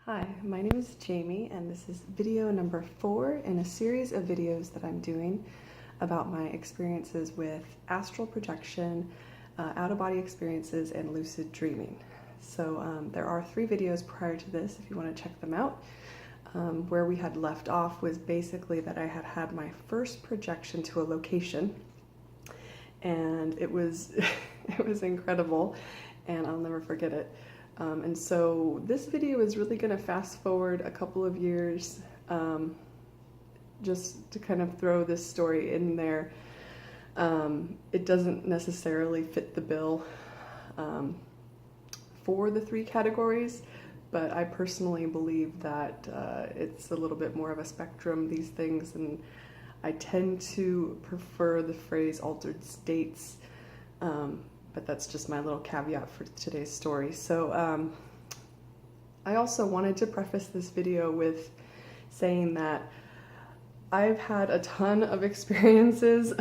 Hi, my name is Jamie, and this is video number 4 in a series of videos that I'm doing about my experiences with astral projection, out-of-body experiences, and lucid dreaming. So there are 3 videos prior to this if you want to check them out. Where we had left off was basically that I had had my first projection to a location, and it was it was incredible, and I'll never forget it. And so this video is really going to fast forward a couple of years, just to kind of throw this story in there. It doesn't necessarily fit the bill for the 3 categories, but I personally believe that it's a little bit more of a spectrum, these things, and I tend to prefer the phrase altered states. But that's just my little caveat for today's story. So I also wanted to preface this video with saying that I've had a ton of experiences,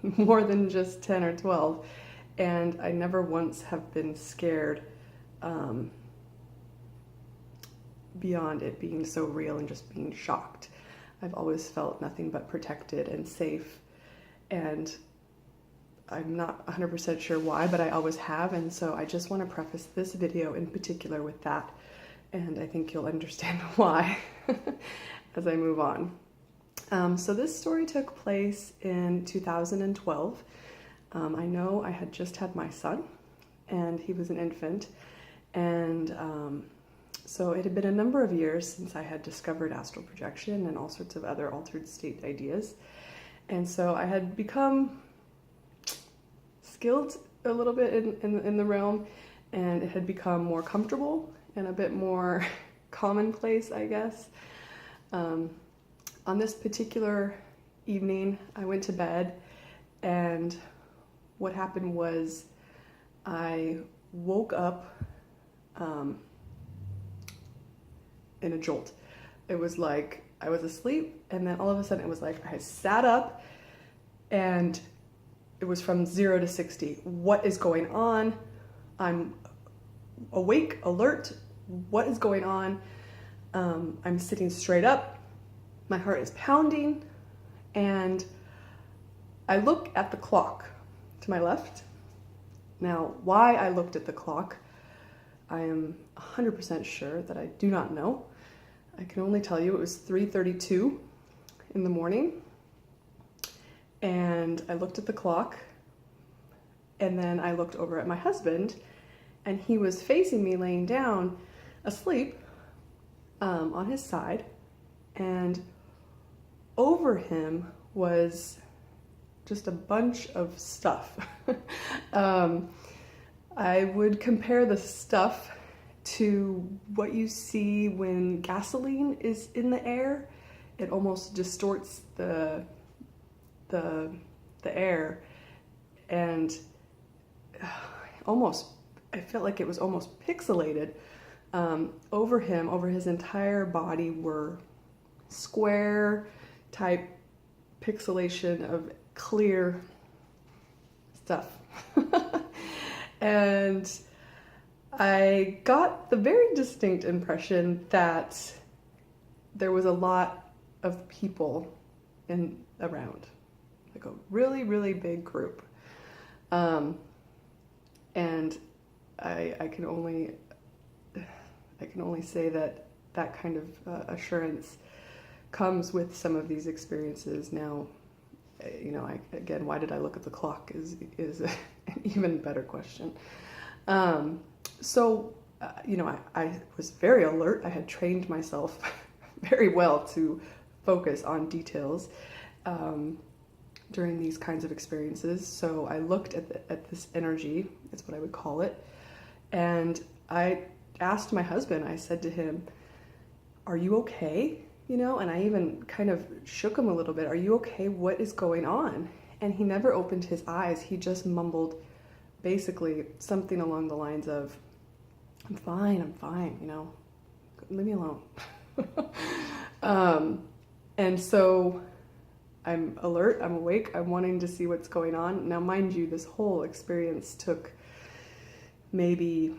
more than just 10 or 12, and I never once have been scared beyond it being so real and just being shocked. I've always felt nothing but protected and safe, and I'm not 100% sure why, but I always have, and so I just want to preface this video in particular with that, and I think you'll understand why as I move on. So this story took place in 2012. I know I had just had my son, and he was an infant, and so it had been a number of years since I had discovered astral projection and all sorts of other altered state ideas, and so I had become skilled a little bit in the realm, and it had become more comfortable and a bit more commonplace, I guess. On this particular evening, I went to bed, and what happened was I woke up in a jolt. It was like I was asleep, and then all of a sudden it was like I sat up, and it was from 0 to 60. What is going on? I'm awake, alert. What is going on? I'm sitting straight up. My heart is pounding. And I look at the clock to my left. Now, why I looked at the clock, I am 100% sure that I do not know. I can only tell you it was 3:32 in the morning. And I looked at the clock, and then I looked over at my husband, and he was facing me laying down asleep on his side, and over him was just a bunch of stuff. I would compare the stuff to what you see when gasoline is in the air. It almost distorts the air, and I felt like it was almost pixelated. Over him, over his entire body, were square type pixelation of clear stuff. And I got the very distinct impression that there was a lot of people around. Like a really, really big group. And I can only say that that kind of assurance comes with some of these experiences. Now, again, why did I look at the clock is an even better question. So I was very alert. I had trained myself very well to focus on details during these kinds of experiences. So I looked at this energy, that's what I would call it, and I asked my husband, I said to him, "Are you okay?" And I even kind of shook him a little bit. "Are you okay? What is going on?" And he never opened his eyes. He just mumbled basically something along the lines of, I'm fine, leave me alone." And so I'm alert, I'm awake, I'm wanting to see what's going on. Now, mind you, this whole experience took maybe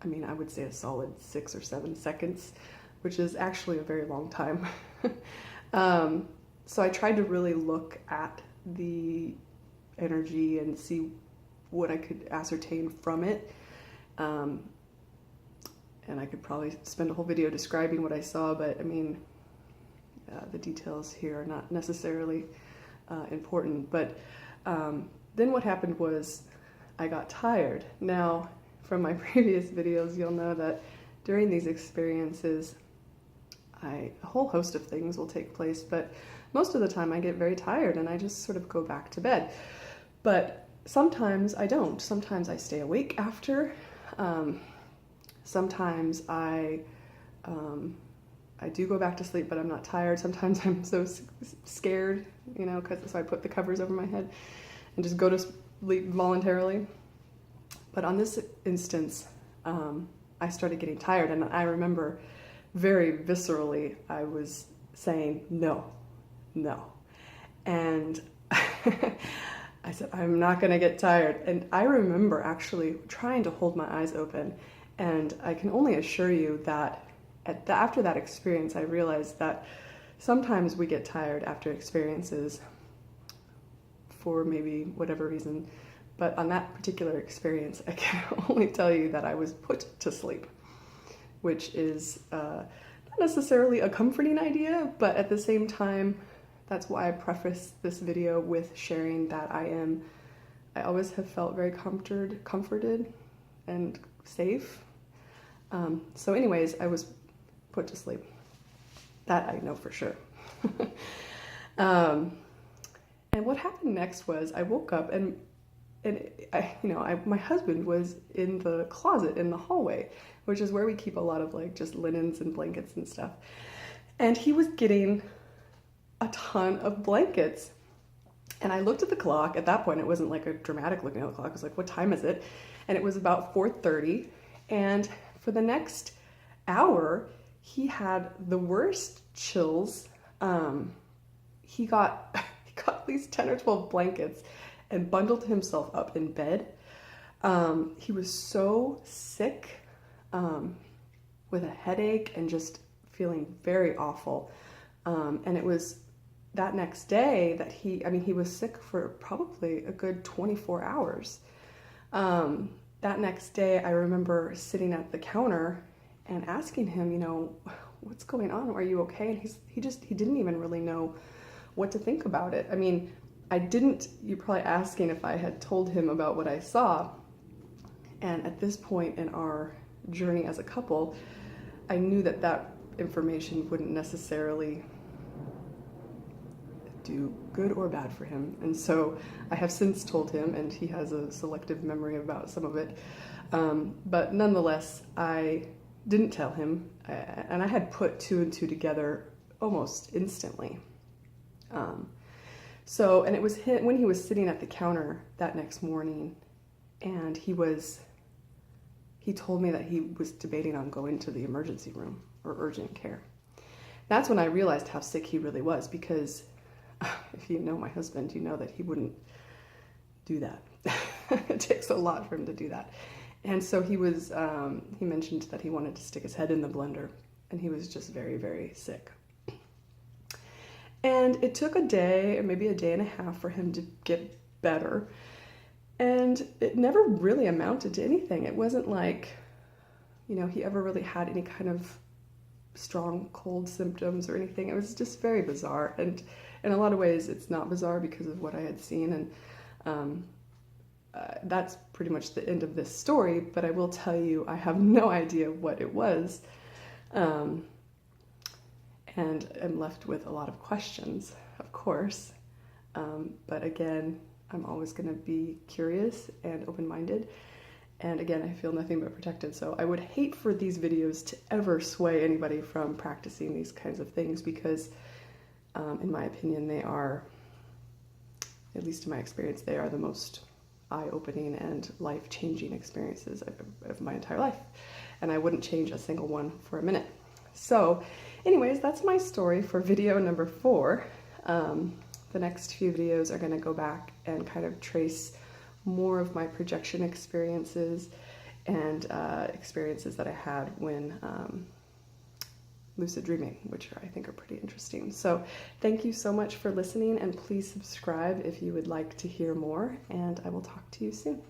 I mean, I would say a solid 6 or 7 seconds, which is actually a very long time. So I tried to really look at the energy and see what I could ascertain from it. And I could probably spend a whole video describing what I saw, but I mean, the details here are not necessarily important. But then what happened was I got tired. Now, from my previous videos, you'll know that during these experiences, a whole host of things will take place, but most of the time I get very tired and I just sort of go back to bed. But sometimes I don't. Sometimes I stay awake after. Sometimes I do go back to sleep, but I'm not tired. Sometimes I'm so scared, you know, so I put the covers over my head and just go to sleep voluntarily. But on this instance, I started getting tired, and I remember very viscerally I was saying no. And I said, I'm not going to get tired. And I remember actually trying to hold my eyes open. And I can only assure you that after that experience, I realized that sometimes we get tired after experiences for maybe whatever reason. But on that particular experience, I can only tell you that I was put to sleep, which is not necessarily a comforting idea, but at the same time, that's why I preface this video with sharing that I always have felt very comforted and safe. So anyways, I was put to sleep. That I know for sure. And what happened next was I woke up and my husband was in the closet in the hallway, which is where we keep a lot of like just linens and blankets and stuff. And he was getting a ton of blankets. And I looked at the clock. At that point, it wasn't like a dramatic looking at the clock. I was like, what time is it? And it was about 4:30. And for the next hour, he had the worst chills. He got at least 10 or 12 blankets and bundled himself up in bed. He was so sick, with a headache and just feeling very awful. And it was that next day that he was sick for probably a good 24 hours. That next day, I remember sitting at the counter and asking him, what's going on? Are you okay? And he didn't even really know what to think about it. I mean, you're probably asking if I had told him about what I saw. And at this point in our journey as a couple, I knew that information wouldn't necessarily do good or bad for him. And so I have since told him, and he has a selective memory about some of it. But nonetheless, I didn't tell him. And I had put 2 and 2 together almost instantly. And it was him when he was sitting at the counter that next morning, and he told me that he was debating on going to the emergency room or urgent care. That's when I realized how sick he really was, because if you know my husband, you know that he wouldn't do that. It takes a lot for him to do that. And so he mentioned that he wanted to stick his head in the blender, and he was just very, very sick. And it took a day or maybe a day and a half for him to get better. And it never really amounted to anything. It wasn't like, he ever really had any kind of strong cold symptoms or anything. It was just very bizarre. And in a lot of ways, it's not bizarre because of what I had seen. And that's pretty much the end of this story. But I will tell you, I have no idea what it was. And I'm left with a lot of questions, of course. But again, I'm always going to be curious and open-minded. And again, I feel nothing but protected. So I would hate for these videos to ever sway anybody from practicing these kinds of things, because in my opinion, they are, at least in my experience, they are the most eye-opening and life-changing experiences of my entire life. And I wouldn't change a single one for a minute. So anyways, that's my story for video number 4. The next few videos are going to go back and kind of trace more of my projection experiences and experiences that I had when lucid dreaming, which I think are pretty interesting. So thank you so much for listening, and please subscribe if you would like to hear more, and I will talk to you soon.